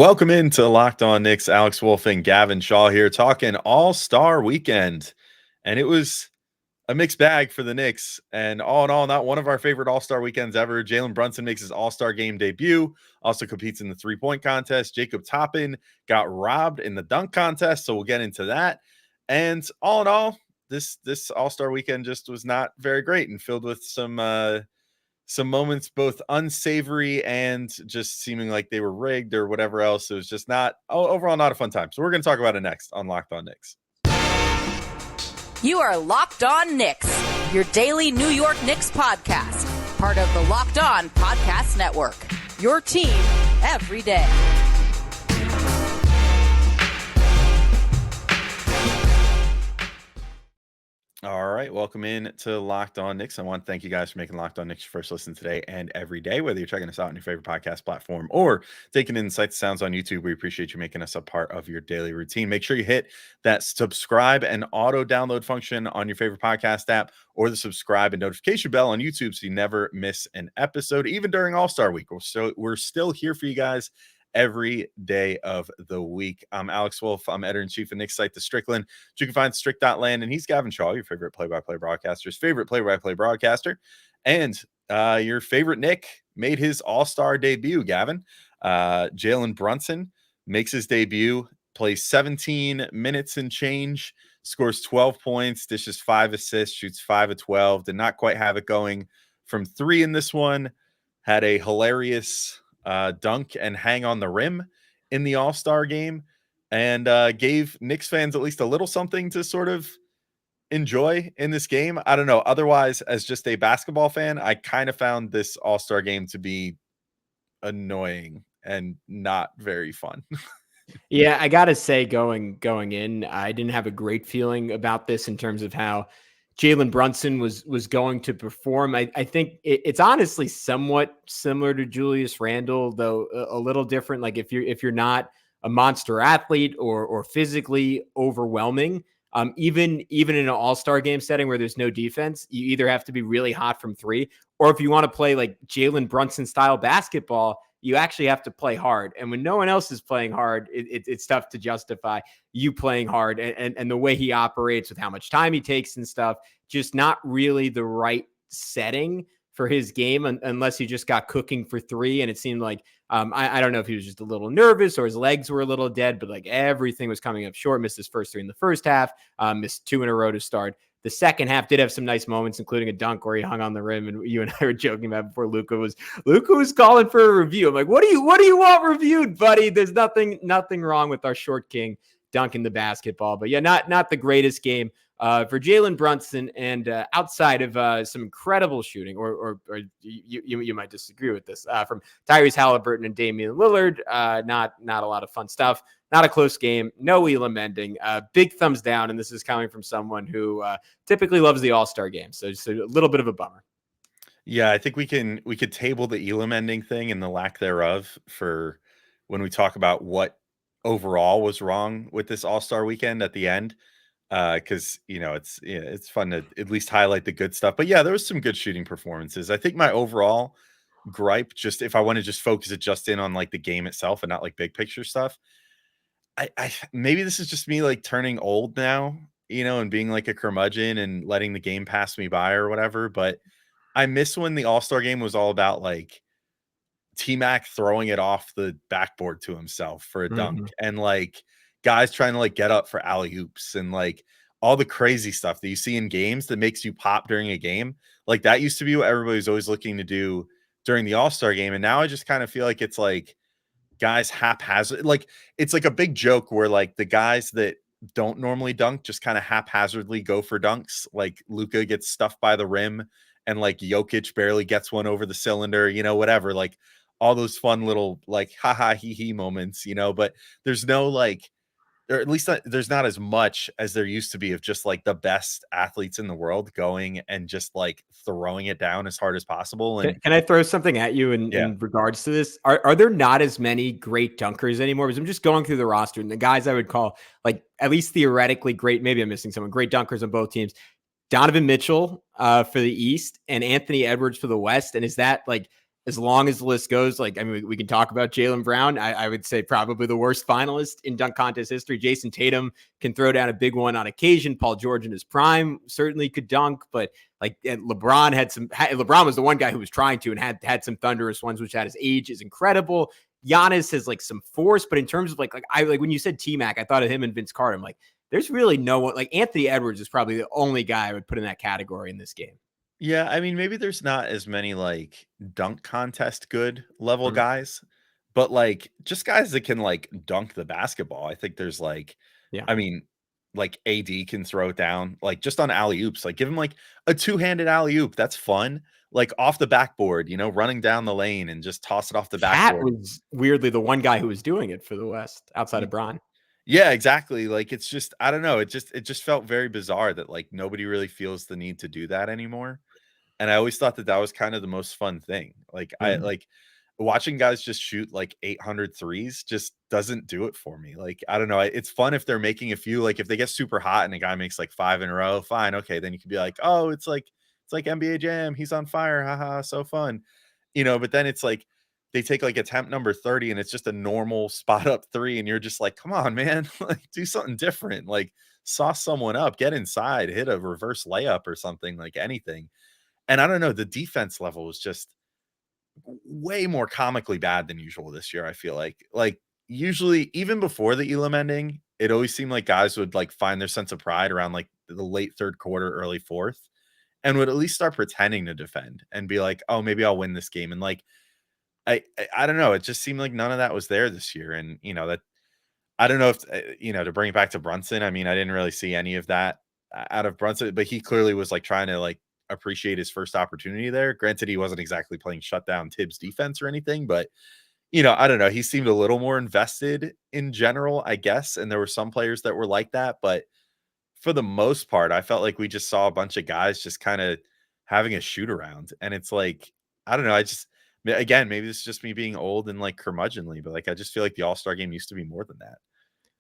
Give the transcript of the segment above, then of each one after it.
Welcome into Locked On Knicks. Alex Wolf and Gavin Shaw here talking All-Star Weekend. And it was a mixed bag for the Knicks. And all in all, not one of our favorite All-Star weekends ever. Jalen Brunson makes his All-Star game debut, also competes in the three-point contest. Jacob Toppin got robbed in the dunk contest, so we'll get into that. And all in all, this All-Star weekend just was not very great and filled with some moments both unsavory and just seeming like they were rigged or whatever else. It was just not overall not a fun time. So we're going to talk about it next on Locked On Knicks. You are Locked On Knicks, your daily New York Knicks podcast, part of the Locked On Podcast Network, your team every day. All right, welcome in to Locked On Knicks. I want to thank you guys for making Locked On Knicks your first listen today and every day, whether you're checking us out on your favorite podcast platform or taking in sights and sounds on YouTube. We appreciate you making us a part of your daily routine. Make sure you hit that subscribe and auto download function on your favorite podcast app or the subscribe and notification bell on YouTube so you never miss an episode, even during All-Star Week. So we're still here for you guys every day of the week. I'm Alex Wolf. I'm editor-in-chief of Knicks site, The Strickland. You can find Strick.land, and he's Gavin Shaw, your favorite play-by-play broadcaster's favorite play-by-play broadcaster. And your favorite Knick made his all-star debut, Gavin. Jalen Brunson makes his debut, plays 17 minutes and change, scores 12 points, dishes 5 assists, shoots 5 of 12, did not quite have it going from 3 in this one, had a hilarious dunk and hang on the rim in the All-Star game, and gave Knicks fans at least a little something to sort of enjoy in this game. I don't know. Otherwise, as just a basketball fan, I kind of found this All-Star game to be annoying and not very fun. Yeah, I gotta say, going in, I didn't have a great feeling about this in terms of how Jalen Brunson was going to perform. I think it's honestly somewhat similar to Julius Randle, though a little different. Like if you're not a monster athlete or physically overwhelming, even in an all-star game setting where there's no defense, you either have to be really hot from three, or if you want to play like Jalen Brunson style basketball, you actually have to play hard. And when no one else is playing hard, it's tough to justify you playing hard. And the way he operates with how much time he takes and stuff, just not really the right setting for his game unless he just got cooking for three. And it seemed like, I don't know if he was just a little nervous or his legs were a little dead, but like everything was coming up short. Missed his first 3 in the first half, missed 2 in a row to start. The second half did have some nice moments, including a dunk where he hung on the rim, and you and I were joking about before Luka was calling for a review. I'm like, what do you want reviewed, buddy? There's nothing wrong with our short king dunking the basketball. But yeah, not the greatest game for Jalen Brunson. And outside of some incredible shooting, or you might disagree with this, from Tyrese Halliburton and Damian Lillard, not a lot of fun stuff. Not a close game. No Elam ending. Big thumbs down. And this is coming from someone who typically loves the All-Star game. So just a little bit of a bummer. Yeah, I think we could table the Elam ending thing and the lack thereof for when we talk about what overall was wrong with this All-Star weekend at the end. Because it's fun to at least highlight the good stuff. But yeah, there was some good shooting performances. I think my overall gripe, just if I want to just focus it just in on like the game itself and not like big picture stuff, I maybe this is just me like turning old now, and being like a curmudgeon and letting the game pass me by or whatever. But I miss when the All-Star game was all about like T-Mac throwing it off the backboard to himself for a dunk, and like guys trying to like get up for alley-oops and like all the crazy stuff that you see in games that makes you pop during a game. Like that used to be what everybody was always looking to do during the All-Star game. And now I just kind of feel like it's like guys haphazard, like it's like a big joke where like the guys that don't normally dunk just kind of haphazardly go for dunks. Like Luka gets stuffed by the rim and like Jokic barely gets one over the cylinder, whatever, like all those fun little like haha hee hee moments, but there's no like, or at least there's not as much as there used to be of just like the best athletes in the world going and just like throwing it down as hard as possible. And can I throw something at you in regards to this? Are there not as many great dunkers anymore? Because I'm just going through the roster and the guys I would call like at least theoretically great. Maybe I'm missing someone. Great dunkers on both teams. Donovan Mitchell for the East and Anthony Edwards for the West. And is that like as long as the list goes, like, I mean, we can talk about Jaylen Brown. I would say probably the worst finalist in dunk contest history. Jason Tatum can throw down a big one on occasion. Paul George in his prime certainly could dunk, but like LeBron was the one guy who was trying to and had some thunderous ones, which at his age is incredible. Giannis has like some force, but in terms of like when you said T-Mac, I thought of him and Vince Carter. I'm like, there's really no one. Like Anthony Edwards is probably the only guy I would put in that category in this game. Yeah, I mean, maybe there's not as many like dunk contest good level guys, but like just guys that can like dunk the basketball. I think there's like, Yeah. I mean, like AD can throw it down, like just on alley oops, like give him like a two-handed alley oop. That's fun. Like off the backboard, running down the lane and just toss it off the Cat backboard. was weirdly the one guy who was doing it for the West outside of Bron. Yeah, exactly. Like it's just, I don't know. It just felt very bizarre that like nobody really feels the need to do that anymore. And I always thought that that was kind of the most fun thing. Like I like watching guys just shoot like 800 threes just doesn't do it for me. Like I don't know. It's fun if they're making a few. Like if they get super hot and a guy makes like 5 in a row, fine, okay. Then you can be like, oh, it's like NBA Jam. He's on fire. Haha, so fun. But then it's like they take like attempt number 30 and it's just a normal spot up three, and you're just like, come on, man, like do something different. Like sauce someone up, get inside, hit a reverse layup or something, like anything. And I don't know, the defense level is just way more comically bad than usual this year, I feel like. Like, usually, even before the Elam ending, it always seemed like guys would, like, find their sense of pride around, like, the late third quarter, early fourth, and would at least start pretending to defend and be like, "Oh, maybe I'll win this game." And, like, I don't know, it just seemed like none of that was there this year, and, that I don't know if, to bring it back to Brunson, I mean, I didn't really see any of that out of Brunson, but he clearly was like trying to like appreciate his first opportunity there. Granted, he wasn't exactly playing shutdown Tibbs defense or anything, but I don't know. He seemed a little more invested in general, I guess. And there were some players that were like that, but for the most part, I felt like we just saw a bunch of guys just kind of having a shoot around. And it's like, I don't know. Again, maybe this is just me being old and like curmudgeonly, but like I just feel like the All-Star game used to be more than that.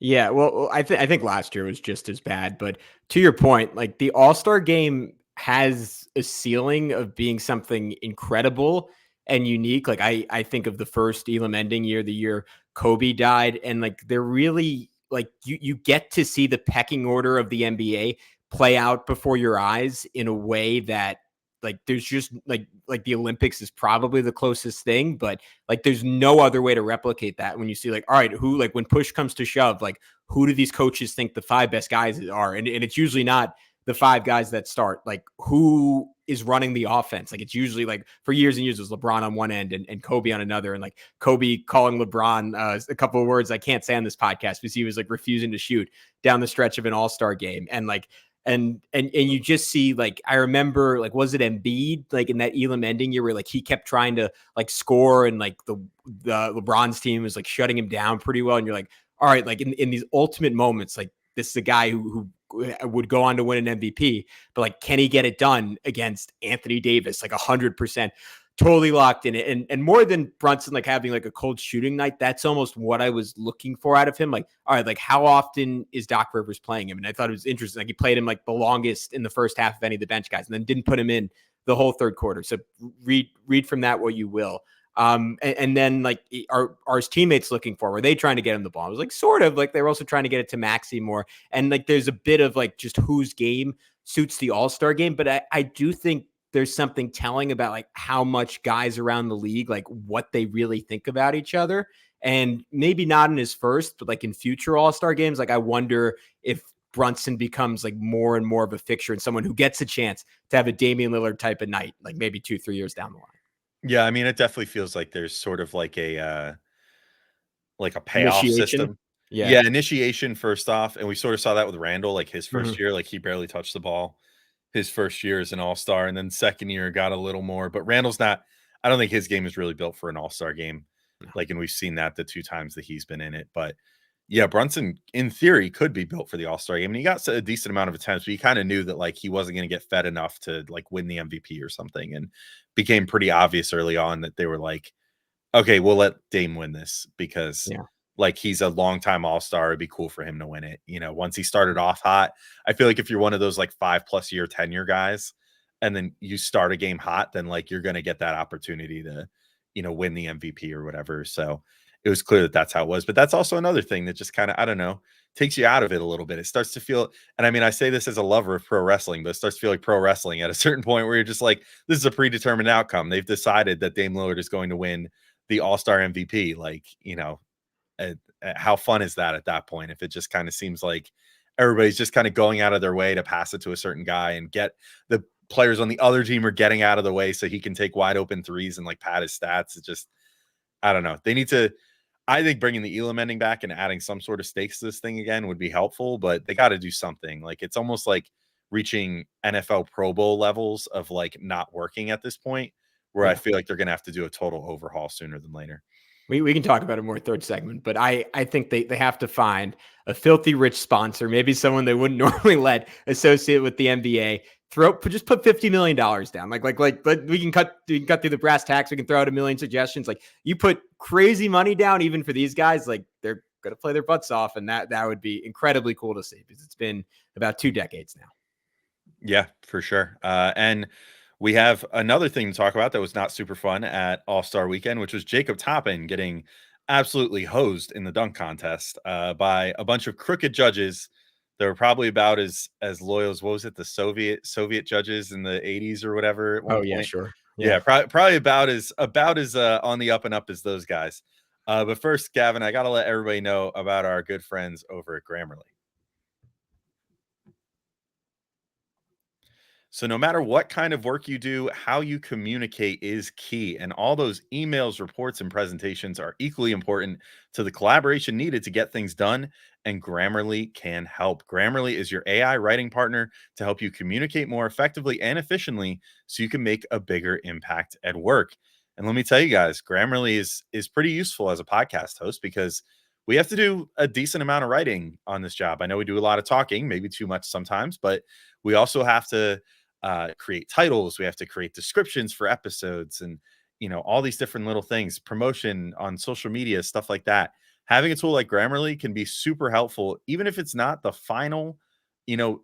Yeah, well, I think last year was just as bad. But to your point, like the All-Star game has a ceiling of being something incredible and unique. Like I think of the first Elam ending year, the year Kobe died, and like they're really like you get to see the pecking order of the NBA play out before your eyes in a way that like there's just like the Olympics is probably the closest thing, but like there's no other way to replicate that when you see like, all right, who like when push comes to shove, like who do these coaches think the 5 best guys are? And it's usually not the 5 guys that start, like who is running the offense. Like it's usually like for years and years it was LeBron on one end and Kobe on another. And like Kobe calling LeBron a couple of words I can't say on this podcast because he was like refusing to shoot down the stretch of an All-Star game. And like, and you just see like I remember like was it Embiid like in that Elam ending year where like he kept trying to like score and like the LeBron's team was like shutting him down pretty well, and you're like, all right, like in these ultimate moments, like this is a guy who would go on to win an MVP, but like can he get it done against Anthony Davis? Like 100%. Totally locked in it. And more than Brunson, like having like a cold shooting night, that's almost what I was looking for out of him. Like, all right, like how often is Doc Rivers playing him? And I thought it was interesting. Like he played him like the longest in the first half of any of the bench guys and then didn't put him in the whole third quarter. So read from that what you will. And then like are his teammates looking for? Were they trying to get him the ball? I was like, sort of like they were also trying to get it to Maxey more. And like there's a bit of like just whose game suits the All-Star game. But I do think there's something telling about like how much guys around the league, like what they really think about each other. And maybe not in his first, but like in future All-Star games, like I wonder if Brunson becomes like more and more of a fixture and someone who gets a chance to have a Damian Lillard type of night, like maybe 2-3 years down the line. Yeah, I mean, it definitely feels like there's sort of like a payoff Initiation. system. Yeah. Yeah, initiation first off, and we sort of saw that with Randall, like his first Mhm. year, like he barely touched the ball his first year as an all-star, and then second year got a little more. But Randall's not, I don't think his game is really built for an all-star game. No. Like, and we've seen that the 2 times that he's been in it. But yeah, Brunson in theory could be built for the all-star game. And he got a decent amount of attempts, but you kind of knew that like he wasn't going to get fed enough to like win the MVP or something. And became pretty obvious early on that they were like, okay, we'll let Dame win this because Yeah. like he's a longtime all-star. It'd be cool for him to win it. Once he started off hot, I feel like if you're one of those like 5+ year tenure guys and then you start a game hot, then like you're gonna get that opportunity win the MVP or whatever. So it was clear that that's how it was. But that's also another thing that just kind of, I don't know, takes you out of it a little bit. It starts to feel, and I mean, I say this as a lover of pro wrestling, but it starts to feel like pro wrestling at a certain point where you're just like, this is a predetermined outcome. They've decided that Dame Lillard is going to win the All-Star MVP. Like, how fun is that at that point? If it just kind of seems like everybody's just kind of going out of their way to pass it to a certain guy and get the players on the other team are getting out of the way so he can take wide open threes and like pad his stats. It's just, I don't know. They need to, I think bringing the Elam ending back and adding some sort of stakes to this thing again would be helpful, but they got to do something. Like, it's almost like reaching NFL Pro Bowl levels of like not working at this point, where I feel like they're going to have to do a total overhaul sooner than later. We can talk about it more third segment, but I think they have to find a filthy rich sponsor, maybe someone they wouldn't normally let associate with the NBA. Just put $50 million down. Like we can cut through the brass tacks. We can throw out a million suggestions. Like, you put crazy money down, even for these guys, like they're going to play their butts off. And that would be incredibly cool to see, because it's been about 2 decades now. Yeah, for sure. And we have another thing to talk about that was not super fun at All-Star Weekend, which was Jacob Toppin getting absolutely hosed in the dunk contest by a bunch of crooked judges. They were probably about as loyal as, what was it, the Soviet judges in the 80s or whatever at one point. Yeah, sure. Yeah, probably about as on the up and up as those guys. But first, Gavin, I got to let everybody know about our good friends over at Grammarly. So no matter what kind of work you do, how you communicate is key. And all those emails, reports, and presentations are equally important to the collaboration needed to get things done. And Grammarly can help. Grammarly is your AI writing partner to help you communicate more effectively and efficiently so you can make a bigger impact at work. And let me tell you guys, Grammarly is pretty useful as a podcast host, because we have to do a decent amount of writing on this job. I know we do a lot of talking, maybe too much sometimes, but we also have to create titles. We have to create descriptions for episodes, and all these different little things, promotion on social media, stuff like that. Having a tool like Grammarly can be super helpful, even if it's not the final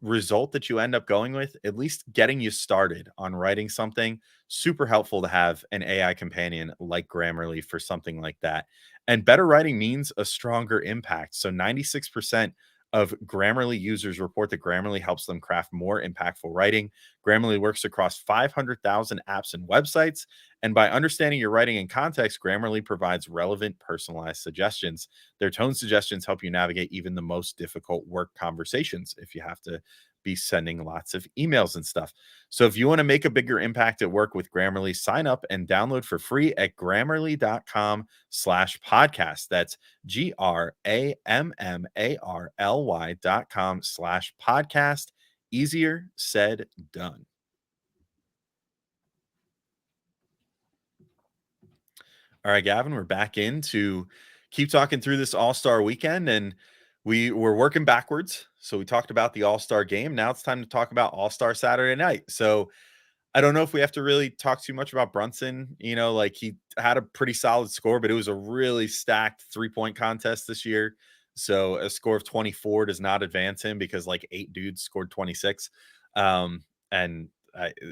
result that you end up going with. At least getting you started on writing something, super helpful to have an AI companion like Grammarly for something like that. And better writing means a stronger impact. So 96% of Grammarly users report that Grammarly helps them craft more impactful writing. Grammarly works across 500,000 apps and websites. And by understanding your writing in context, Grammarly provides relevant, personalized suggestions. Their tone suggestions help you navigate even the most difficult work conversations if you have to be sending lots of emails and stuff. So if you want to make a bigger impact at work with Grammarly, sign up and download for free at grammarly.com/podcast. That's GRAMMARLY.com/podcast. Easier said, done. All right, Gavin, we're back in to keep talking through this All-Star weekend, and we were working backwards. So we talked about the All-Star game. Now it's time to talk about All-Star Saturday night. So I don't know if we have to really talk too much about Brunson. Like, he had a pretty solid score, but it was a really stacked 3-point contest this year. So a score of 24 does not advance him, because like 8 dudes scored 26. And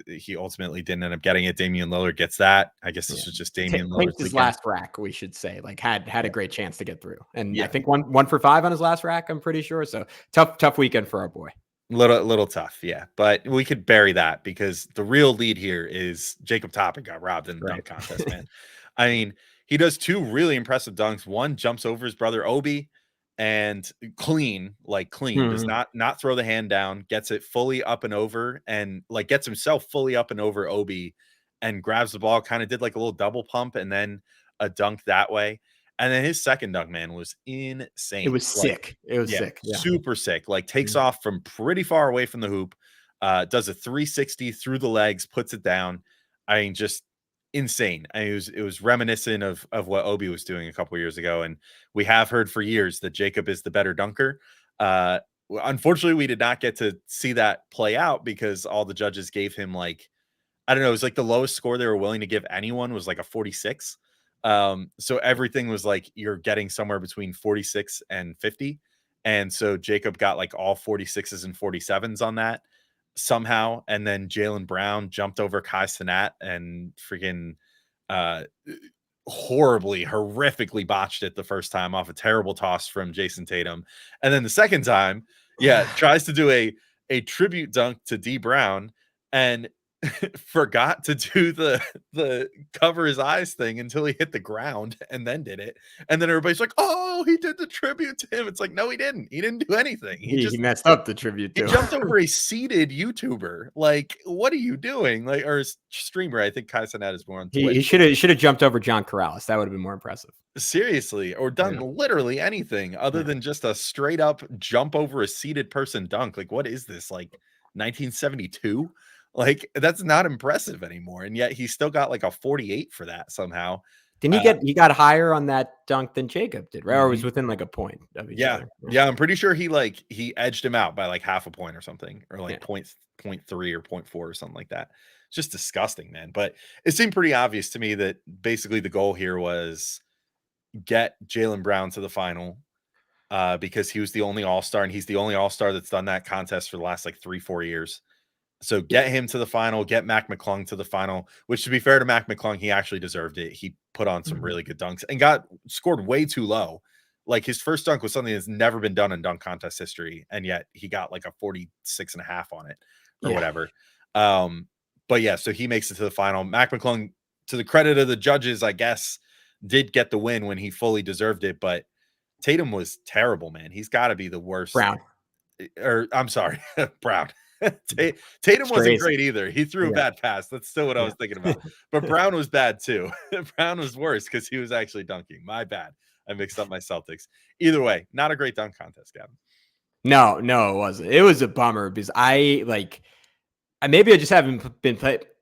he ultimately didn't end up getting it. Damian Lillard gets that. I guess this was just Damian Lillard's his last rack, we should say. Like, had a great chance to get through, and Yeah. I think one for 5 on his last rack, I'm pretty sure. So tough weekend for our boy. Little tough, yeah. But we could bury that, because the real lead here is Jacob Toppin got robbed in the dunk contest, man. I mean, he does 2 really impressive dunks. One jumps over his brother Obi, and clean, does not throw the hand down, gets it fully up and over, and like gets himself fully up and over Obi, and grabs the ball, kind of did like a little double pump and then a dunk that way. And then his second dunk, man, was insane. It was sick. It was sick. Yeah. Super sick. Like, takes off from pretty far away from the hoop, does a 360 through the legs, puts it down. I mean, just insane. I mean, it was reminiscent of what Obi was doing a couple years ago. And we have heard for years that Jacob is the better dunker. Unfortunately, we did not get to see that play out, because all the judges gave him, like, I don't know, it was like the lowest score they were willing to give anyone was like a 46. So everything was like, you're getting somewhere between 46 and 50. And so Jacob got like all 46s and 47s on that somehow. And then Jaylen Brown jumped over Kai Cenat and freaking horrifically botched it the first time off a terrible toss from Jason Tatum. And then the second time, tries to do a tribute dunk to D Brown and forgot to do the cover his eyes thing until he hit the ground and then did it. And then everybody's like, "Oh, he did the tribute to him." It's like, no, he didn't. He didn't do anything. He messed up the tribute He too. jumped over a seated YouTuber. Like, what are you doing? Like, or streamer? I think Kai Cenat is more on Twitch. He should have jumped over John Corrals. That would have been more impressive. Seriously, or done literally anything other than just a straight up jump over a seated person dunk. Like, what is this? Like 1972? Like, that's not impressive anymore. And yet he still got like a 48 for that somehow. Didn't he got higher on that dunk than Jacob did, right? Or was within like a point of each other. Yeah, I'm pretty sure he edged him out by like half a point or something, or like point 0.3 or 0.4 or something like that. It's just disgusting, man. But it seemed pretty obvious to me that basically the goal here was get Jaylen Brown to the final because he was the only all-star, and he's the only all-star that's done that contest for the last like 3-4 years. So get him to the final, get Mac McClung to the final, which, to be fair to Mac McClung, he actually deserved it. He put on some really good dunks and scored way too low. Like, his first dunk was something that's never been done in dunk contest history, and yet he got like a 46.5 on it or whatever. But yeah, so he makes it to the final. Mac McClung, to the credit of the judges, I guess, did get the win when he fully deserved it. But Tatum was terrible, man. He's got to be the worst. Brown. Or I'm sorry, Brown. Tatum wasn't great either. He threw a bad pass. That's still what I was thinking about. But Brown was bad too. Brown was worse because he was actually dunking. My bad. I mixed up my Celtics. Either way, not a great dunk contest, Gavin. No, it wasn't. It was a bummer because maybe I just haven't been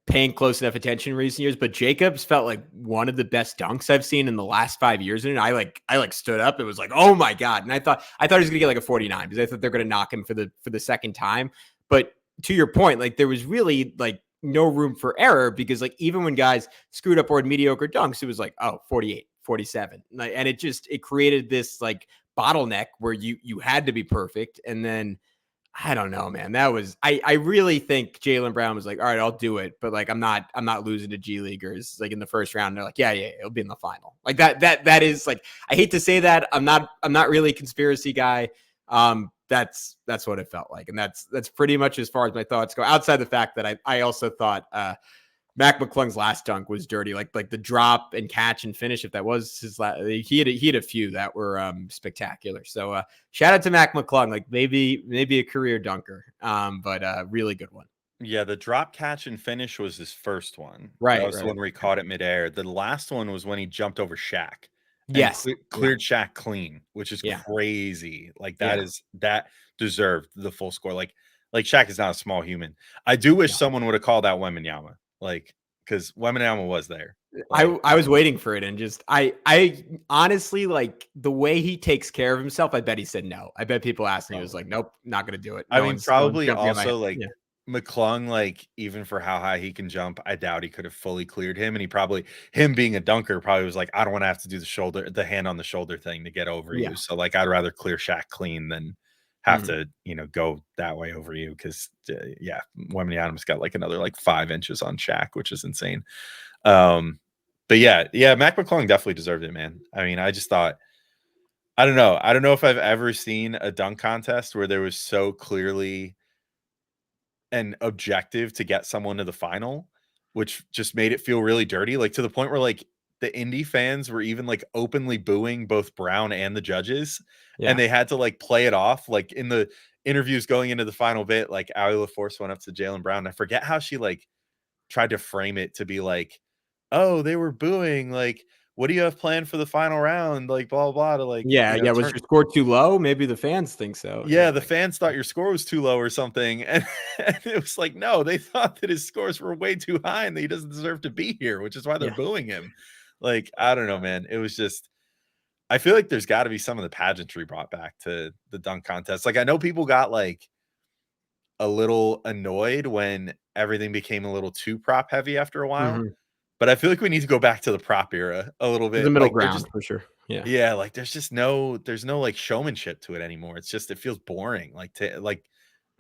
paying close enough attention in recent years, but Jacobs felt like one of the best dunks I've seen in the last 5 years. And I stood up. It was like, oh my God. And I thought he was going to get like a 49 because I thought they're going to knock him for the second time. But to your point, like, there was really like no room for error because like even when guys screwed up or had mediocre dunks, it was like, oh, 48, 47. And it created this like bottleneck where you had to be perfect. And then I don't know, man. That was I really think Jaylen Brown was like, all right, I'll do it, but like I'm not losing to G Leaguers like in the first round. They're like, yeah, it'll be in the final. Like that is like, I hate to say that. I'm not really a conspiracy guy. That's what it felt like. And that's pretty much as far as my thoughts go, outside the fact that I also thought Mac McClung's last dunk was dirty, like the drop and catch and finish. If that was his last, he had a few that were spectacular. So shout out to Mac McClung, like maybe a career dunker, but really good one. Yeah, the drop, catch, and finish was his first one. Right, that was the one where he caught it midair. The last one was when he jumped over Shaq. Yes, cleared Shaq clean, which is crazy. Like that deserved the full score. Like Shaq is not a small human. I do wish someone would have called out Wembanyama, like, because Wembanyama was there. Like, I was waiting for it, and just I honestly, like, the way he takes care of himself, I bet he said no. I bet people asked him, he was like, nope, not gonna do it. I mean, probably also like McClung, like, even for how high he can jump, I doubt he could have fully cleared him. And him being a dunker probably was like, I don't want to have to do the hand on the shoulder thing to get over you. So like, I'd rather clear Shaq clean than have to, go that way over you. Cause Wembanyama's got like another like 5 inches on Shaq, which is insane. But yeah, Mac McClung definitely deserved it, man. I mean, I just thought, I don't know if I've ever seen a dunk contest where there was so clearly an objective to get someone to the final, which just made it feel really dirty, like to the point where like the Indy fans were even like openly booing both Brown and the judges, and they had to like play it off. Like in the interviews going into the final bit, like Allie LaForce went up to Jaylen Brown. I forget how she like tried to frame it to be like, oh, they were booing, like, what do you have planned for the final round? Like, blah, blah, to like, was your score too low? Maybe the fans think so. Yeah, the fans thought your score was too low or something. And it was like, no, they thought that his scores were way too high and that he doesn't deserve to be here, which is why they're booing him. Like, I don't know, man. It was just, I feel like there's got to be some of the pageantry brought back to the dunk contest. Like, I know people got like a little annoyed when everything became a little too prop heavy after a while. But I feel like we need to go back to the prop era a little bit. The middle ground, for sure. Yeah. Like there's no like showmanship to it anymore. It's just, it feels boring. Like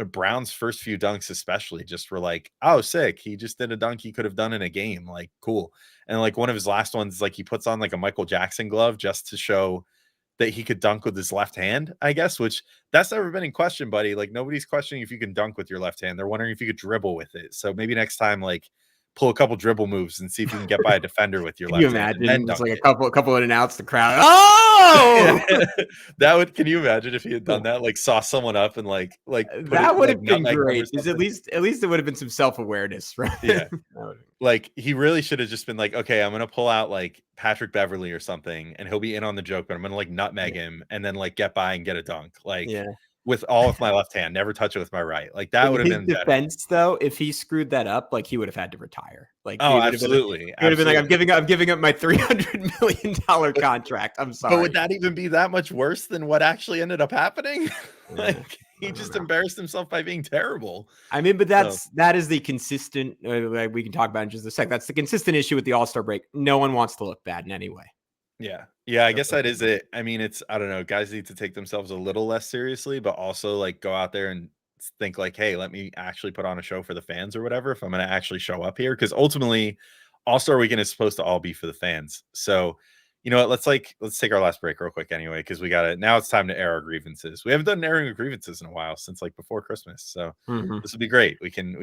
Brown's first few dunks especially just were like, oh, sick. He just did a dunk he could have done in a game. Like, cool. And like one of his last ones, like he puts on like a Michael Jackson glove just to show that he could dunk with his left hand, I guess, which that's never been in question, buddy. Like nobody's questioning if you can dunk with your left hand. They're wondering if you could dribble with it. So maybe next time, like pull a couple dribble moves and see if you can get by a defender with your Can you left hand. imagine? It's like it. a couple in and outs, the crowd. Oh, that would. Can you imagine if he had done that? Like saw someone up and like that would have been great. At least it would have been some self-awareness, right? Yeah. Like he really should have just been like, okay, I'm gonna pull out like Patrick Beverly or something, and he'll be in on the joke, but I'm gonna like nutmeg him and then like get by and get a dunk. Like with my left hand, never touch it with my right. Like that would have been defense though. If he screwed that up, like he would have had to retire. Like absolutely. He would have been like, I'm giving up my $300 million contract. I'm sorry. But would that even be that much worse than what actually ended up happening? Like he just embarrassed himself by being terrible. I mean, but that is the consistent. We can talk about it in just a sec. That's the consistent issue with the All-Star break. No one wants to look bad in any way. Yeah. I guess that is it. I mean, I don't know. Guys need to take themselves a little less seriously, but also like go out there and think like, hey, let me actually put on a show for the fans or whatever. If I'm going to actually show up here, because ultimately, All-Star Weekend is supposed to all be for the fans. So, you know what? Let's take our last break real quick anyway, because we got it. Now it's time to air our grievances. We haven't done airing of grievances in a while, since like before Christmas. So this would be great. We can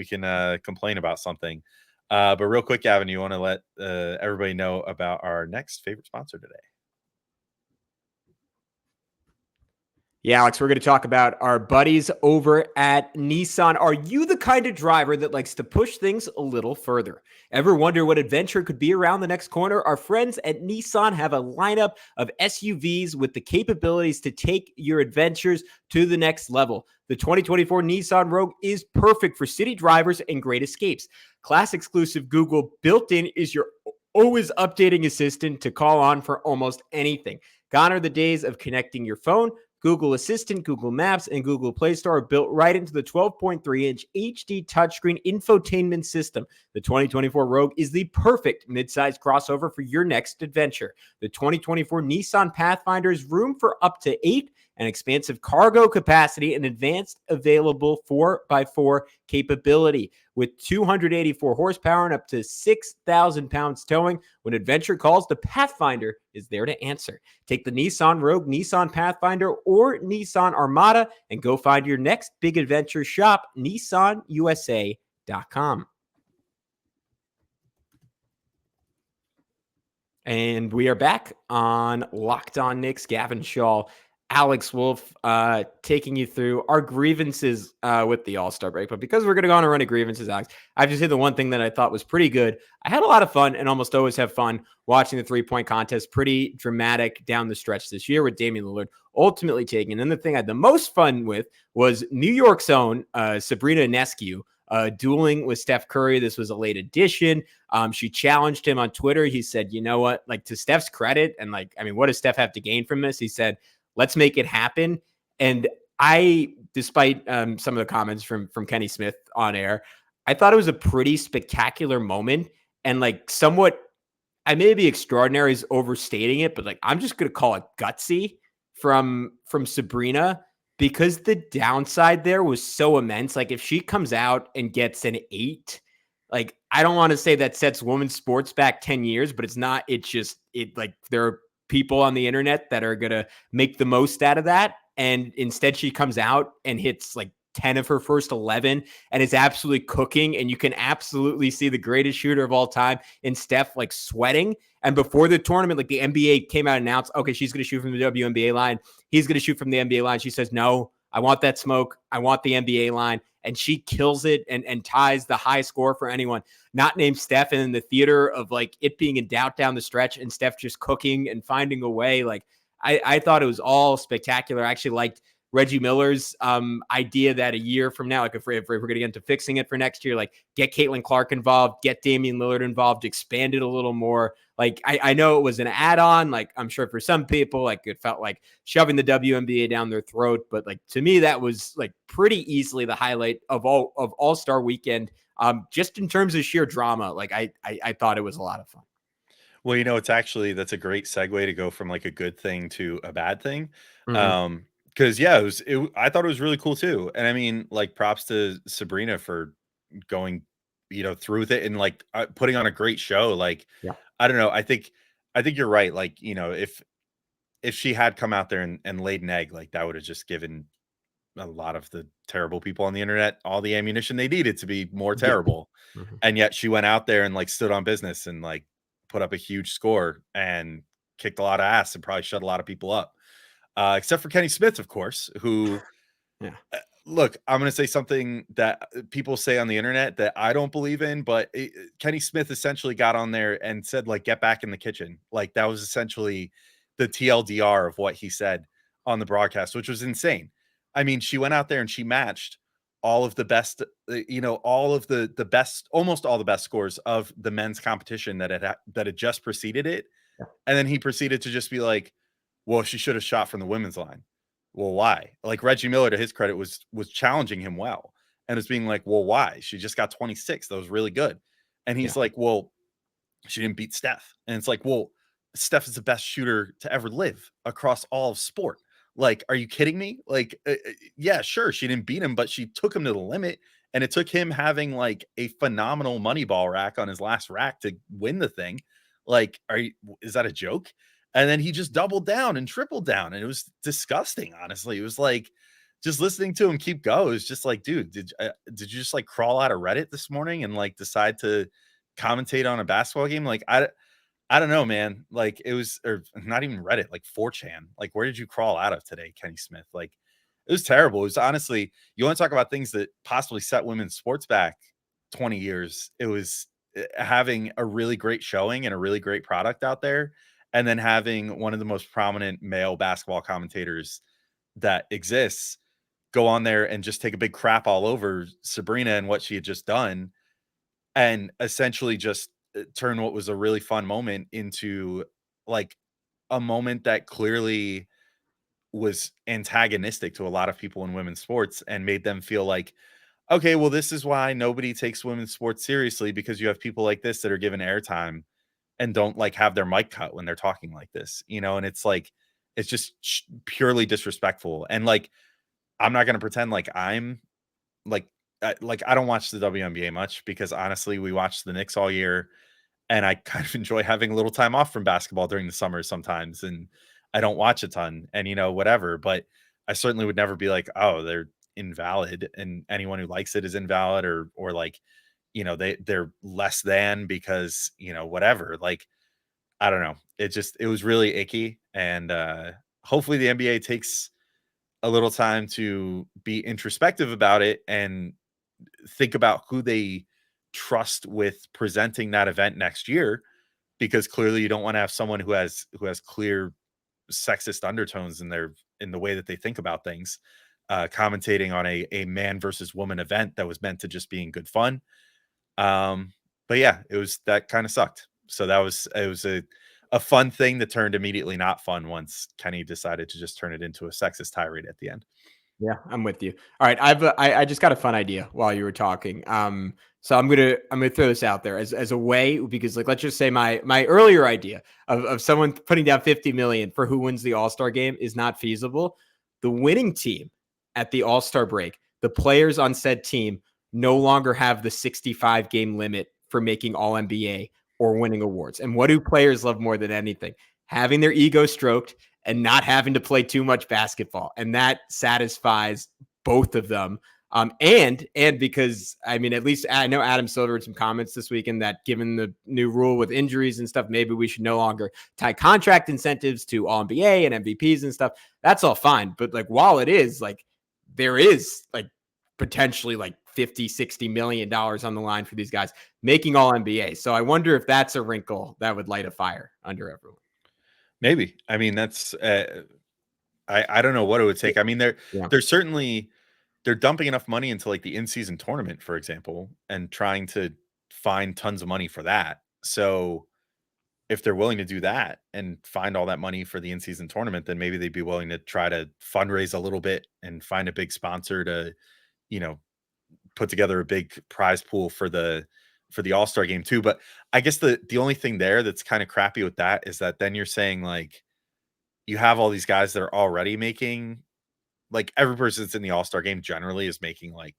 complain about something. But real quick, Gavin, you want to let everybody know about our next favorite sponsor today? Yeah, Alex, we're going to talk about our buddies over at Nissan. Are you the kind of driver that likes to push things a little further? Ever wonder what adventure could be around the next corner? Our friends at Nissan have a lineup of SUVs with the capabilities to take your adventures to the next level. The 2024 Nissan Rogue is perfect for city drivers and great escapes. Class exclusive Google built-in is your always updating assistant to call on for almost anything. Gone are the days of connecting your phone. Google Assistant, Google Maps, and Google Play Store are built right into the 12.3-inch HD touchscreen infotainment system. The 2024 Rogue is the perfect midsize crossover for your next adventure. The 2024 Nissan Pathfinder is room for up to 8 and expansive cargo capacity and advanced available 4x4 capability. With 284 horsepower and up to 6,000 pounds towing, when adventure calls, the Pathfinder is there to answer. Take the Nissan Rogue, Nissan Pathfinder, or Nissan Armada and go find your next big adventure. Shop nissanusa.com. And we are back on Locked On Knicks. Gavin Shaw, Alex Wolf, taking you through our grievances with the All-Star break. But because we're going to go on a run of grievances, Alex, I have to say the one thing that I thought was pretty good. I had a lot of fun and almost always have fun watching the three-point contest. Pretty dramatic down the stretch this year with Damian Lillard ultimately taking. And then the thing I had the most fun with was New York's own Sabrina Ionescu dueling with Steph Curry. This was a late addition. She challenged him on Twitter. He said, you know what, like to Steph's credit, and like, I mean, what does Steph have to gain from this? He said, let's make it happen. And I, despite some of the comments from Kenny Smith on air, I thought it was a pretty spectacular moment and like somewhat, I may be extraordinary is overstating it, but like, I'm just going to call it gutsy from Sabrina, because the downside there was so immense. Like if she comes out and gets an 8, like, I don't want to say that sets women's sports back 10 years, but it's not, like there are people on the internet that are going to make the most out of that. And instead she comes out and hits like 10 of her first 11 and is absolutely cooking. And you can absolutely see the greatest shooter of all time in Steph, like sweating. And before the tournament, like the NBA came out and announced, okay, she's going to shoot from the WNBA line. He's going to shoot from the NBA line. She says, no, I want that smoke. I want the NBA line. And she kills it and ties the high score for anyone not named Steph. And in the theater of like it being in doubt down the stretch and Steph just cooking and finding a way. Like I thought it was all spectacular. I actually liked Reggie Miller's idea that a year from now, like if we're going to get into fixing it for next year, like get Caitlin Clark involved, get Damian Lillard involved, expand it a little more. Like I know it was an add-on. Like I'm sure for some people, like it felt like shoving the WNBA down their throat. But like to me, that was like pretty easily the highlight of All-Star Weekend. Just in terms of sheer drama, like I thought it was a lot of fun. Well, you know, that's a great segue to go from like a good thing to a bad thing. Because yeah, I thought it was really cool too. And I mean, like, props to Sabrina for going, through with it and like putting on a great show. Like, Yeah. I don't know. I think you're right. Like, if she had come out there and laid an egg, like that would have just given a lot of the terrible people on the internet all the ammunition they needed to be more Yeah. terrible. Mhm. And yet she went out there and like stood on business and like put up a huge score and kicked a lot of ass and probably shut a lot of people up. Except for Kenny Smith, of course, who Yeah. look, I'm going to say something that people say on the internet that I don't believe in, but Kenny Smith essentially got on there and said, like, get back in the kitchen. Like, that was essentially the TLDR of what he said on the broadcast, which was insane. I mean, she went out there and she matched all of the best, all of the best, almost all the best scores of the men's competition that had just preceded it. Yeah. And then he proceeded to just be like, well, she should have shot from the women's line. Well, why? Like Reggie Miller, to his credit, was challenging him well, and it's being like, well, why? She just got 26. That was really good. And he's Yeah. like, well, she didn't beat Steph. And it's like, well, Steph is the best shooter to ever live across all of sport. Like, are you kidding me? Like, yeah, sure, she didn't beat him, but she took him to the limit. And it took him having like a phenomenal money ball rack on his last rack to win the thing. Like, is that a joke? And then he just doubled down and tripled down. And it was disgusting, honestly. It was like just listening to him keep go. It was just like, dude, did you just like crawl out of Reddit this morning and like decide to commentate on a basketball game? Like, I don't know, man. Like, it was, or not even Reddit, like 4chan. Like, where did you crawl out of today, Kenny Smith? Like, it was terrible. It was honestly, you want to talk about things that possibly set women's sports back 20 years. It was having a really great showing and a really great product out there, and then having one of the most prominent male basketball commentators that exists go on there and just take a big crap all over Sabrina and what she had just done, and essentially just turn what was a really fun moment into like a moment that clearly was antagonistic to a lot of people in women's sports and made them feel like, okay, well, this is why nobody takes women's sports seriously, because you have people like this that are given airtime and don't like have their mic cut when they're talking like this, and it's like, it's just purely disrespectful. And like, I'm not going to pretend like I'm like, I don't watch the WNBA much because honestly, we watch the Knicks all year and I kind of enjoy having a little time off from basketball during the summer sometimes. And I don't watch a ton and, whatever, but I certainly would never be like, oh, they're invalid and anyone who likes it is invalid, or like, they're less than because, whatever. Like, I don't know. It was really icky. And hopefully the NBA takes a little time to be introspective about it and think about who they trust with presenting that event next year, because clearly you don't want to have someone who has clear sexist undertones in the way that they think about things, commentating on a man versus woman event that was meant to just being good fun. But yeah, that kind of sucked. So it was a fun thing that turned immediately not fun once Kenny decided to just turn it into a sexist tirade at the end. Yeah, I'm with you. All right, I just got a fun idea while you were talking. So I'm gonna throw this out there as a way, because like, let's just say my earlier idea of someone putting down 50 million for who wins the All-Star game is not feasible. The winning team at the All-Star break, the players on said team no longer have the 65 game limit for making All NBA or winning awards. And what do players love more than anything? Having their ego stroked and not having to play too much basketball. And that satisfies both of them. And because, I mean, at least I know Adam Silver had some comments this weekend that given the new rule with injuries and stuff, maybe we should no longer tie contract incentives to All NBA and MVPs and stuff. That's all fine. But like, while it is like, there is like potentially like 50-60 million dollars on the line for these guys making All NBA. So I wonder if that's a wrinkle that would light a fire under everyone. Maybe. I mean, that's I don't know what it would take. I mean, they're certainly they're dumping enough money into like the in-season tournament, for example, and trying to find tons of money for that. So if they're willing to do that and find all that money for the in-season tournament, then maybe they'd be willing to try to fundraise a little bit and find a big sponsor to, put together a big prize pool for the All-Star game too. But I guess the only thing there that's kind of crappy with that is that then you're saying like you have all these guys that are already making like every person that's in the All-Star game generally is making like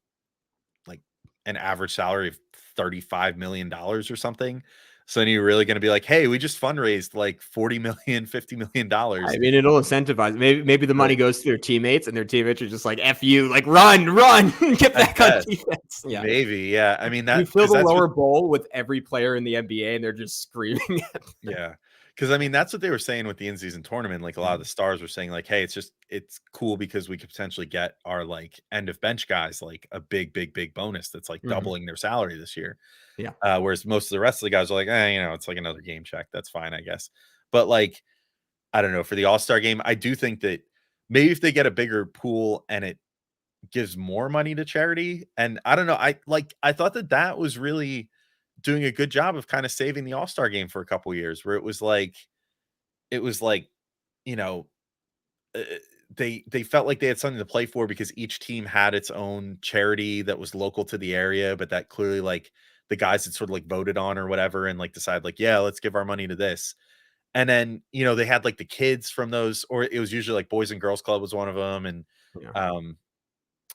an average salary of $35 million or something. So then you're really going to be like, hey, we just fundraised like 40 million, $50 million. I mean, it'll incentivize. Maybe the money Right. goes to their teammates, and their teamates are just like, "F you, like run, get I back on guess. defense." Yeah, Maybe. Yeah. I mean, you that fill because the that's what, lower bowl with every player in the NBA, and they're just screaming at them. yeah. Because I mean, that's what they were saying with the in-season tournament. Like a lot of the stars were saying, like, hey, it's cool because we could potentially get our like end of bench guys like a big bonus that's like Mhm. doubling their salary this year. Yeah. Whereas most of the rest of the guys are like, it's like another game check. That's fine, I guess. But like, I don't know, for the All-Star game, I do think that maybe if they get a bigger pool and it gives more money to charity, and I don't know, I thought that was really doing a good job of kind of saving the All-Star game for a couple years where it was like, you know, uh, they felt like they had something to play for because each team had its own charity that was local to the area, but that clearly like the guys had sort of like voted on or whatever and like decided like, yeah, let's give our money to this. And then, they had like the kids from those, or it was usually like Boys and Girls Club was one of them. And Yeah.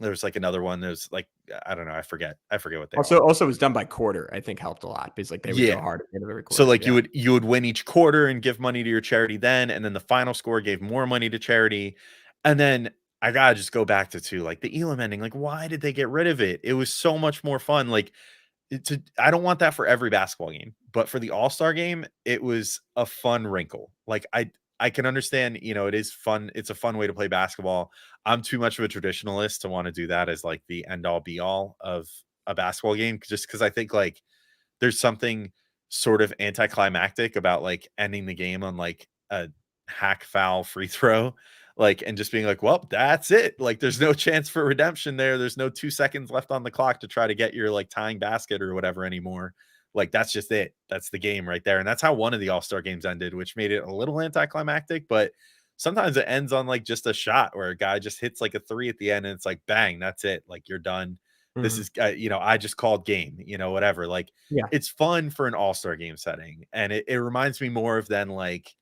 there was like another one. There's like, I don't know. I forget what they Also, all are. also was done by quarter. I think helped a lot because like they would Yeah. go hard at the end of every So quarter. like Yeah. you would win each quarter and give money to your charity then, and then the final score gave more money to charity. And then I gotta just go back to like the Elam ending. Like, why did they get rid of it? It was so much more fun. Like I don't want that for every basketball game, but for the All-Star game, it was a fun wrinkle. Like I can understand, it is fun. It's a fun way to play basketball. I'm too much of a traditionalist to want to do that as like the end all be all of a basketball game, just because I think like there's something sort of anticlimactic about like ending the game on like a hack foul free throw, like, and just being like, well, that's it. Like, there's no chance for redemption there. There's no 2 seconds left on the clock to try to get your like tying basket or whatever anymore. Like, that's just it. That's the game right there. And that's how one of the All-Star games ended, which made it a little anticlimactic, but sometimes it ends on like just a shot where a guy just hits like a three at the end and it's like, bang, that's it. Like, you're done. This Mhm. is, I just called game, whatever. Like, Yeah. it's fun for an all-star game setting. And it reminds me more of than like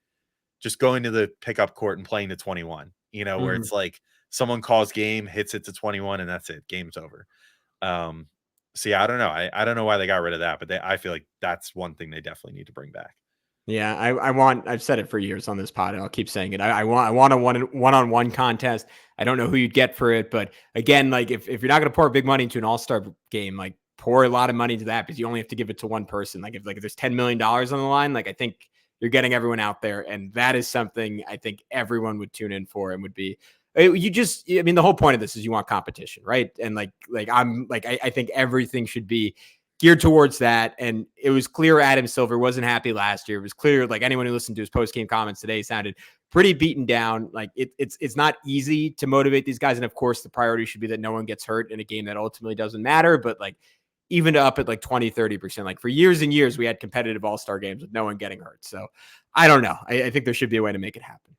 just going to the pickup court and playing to 21, where Mhm. it's like someone calls game, hits it to 21, and that's it. Game's over. Um, so yeah, I don't know. I don't know why they got rid of that, but I feel like that's one thing they definitely need to bring back. Yeah, I've said it for years on this pod, and I'll keep saying it. I want a one-on-one contest. I don't know who you'd get for it, but again, like if you're not going to pour big money into an all-star game, like pour a lot of money into that because you only have to give it to one person. Like if there's $10 million on the line, like I think you're getting everyone out there, and that is something I think everyone would tune in for and would be. I mean, the whole point of this is you want competition, right? And I think everything should be geared towards that. And it was clear Adam Silver wasn't happy last year. It was clear, like anyone who listened to his post-game comments today sounded pretty beaten down. Like it's not easy to motivate these guys. And of course, the priority should be that no one gets hurt in a game that ultimately doesn't matter. But like even up at like 20-30%, like for years and years, we had competitive all-star games with no one getting hurt. So I don't know. I think there should be a way to make it happen.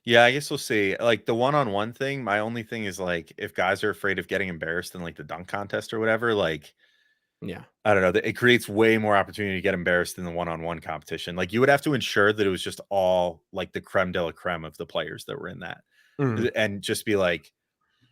Yeah, I guess we'll see. Like the one-on-one thing, my only thing is like if guys are afraid of getting embarrassed in like the dunk contest or whatever, like Yeah. I don't know. It creates way more opportunity to get embarrassed in the one-on-one competition. Like you would have to ensure that it was just all like the creme de la creme of the players that were in that, Mhm. and just be like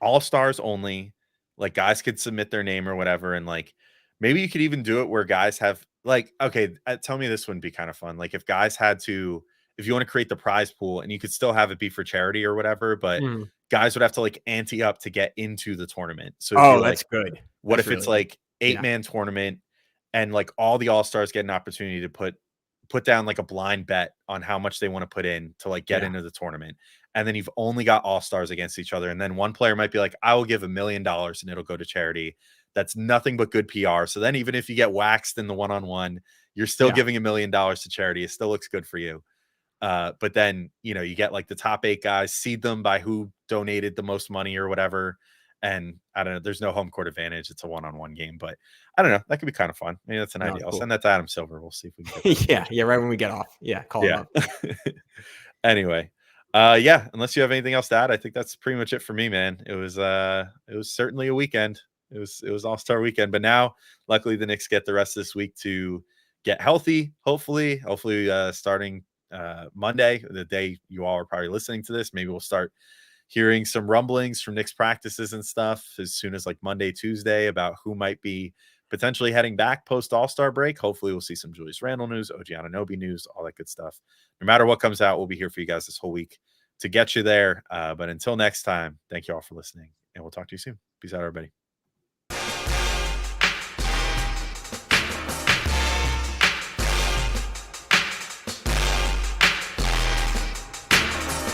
all stars only. Like guys could submit their name or whatever, and like maybe you could even do it where guys have like okay, tell me this wouldn't be kind of fun. Like if guys had to, if you want to create the prize pool and you could still have it be for charity or whatever, but Mhm. guys would have to like ante up to get into the tournament. So it'd be Oh, like that's good. what That's if it's really good. like Yeah. 8-man tournament and like all the all-stars get an opportunity to put down like a blind bet on how much they want to put in to like get Yeah. into the tournament. And then you've only got all-stars against each other. And then one player might be like, I will give $1 million and it'll go to charity. That's nothing but good PR. So then even if you get waxed in the one-on-one, you're still Yeah. giving $1 million to charity. It still looks good for you. But then, you get like the top 8 guys, seed them by who donated the most money or whatever. And I don't know, there's no home court advantage. It's a one-on-one game, but I don't know. That could be kind of fun. Maybe that's an No, idea. I'll cool. send that to Adam Silver. We'll see if we can get that Yeah. situation Yeah. Right going. when we get off. Yeah. Call him Yeah. up. Anyway, yeah, unless you have anything else to add, I think that's pretty much it for me, man. It was certainly a weekend. It was All-Star weekend, but now luckily the Knicks get the rest of this week to get healthy, hopefully starting Monday, the day you all are probably listening to this. Maybe we'll start hearing some rumblings from Knicks practices and stuff as soon as like Monday, Tuesday about who might be potentially heading back post All-Star break. Hopefully we'll see some Julius Randle news, OG Anunoby news, all that good stuff. No matter what comes out, we'll be here for you guys this whole week to get you there. But until next time, thank you all for listening, and we'll talk to you soon. Peace out, everybody.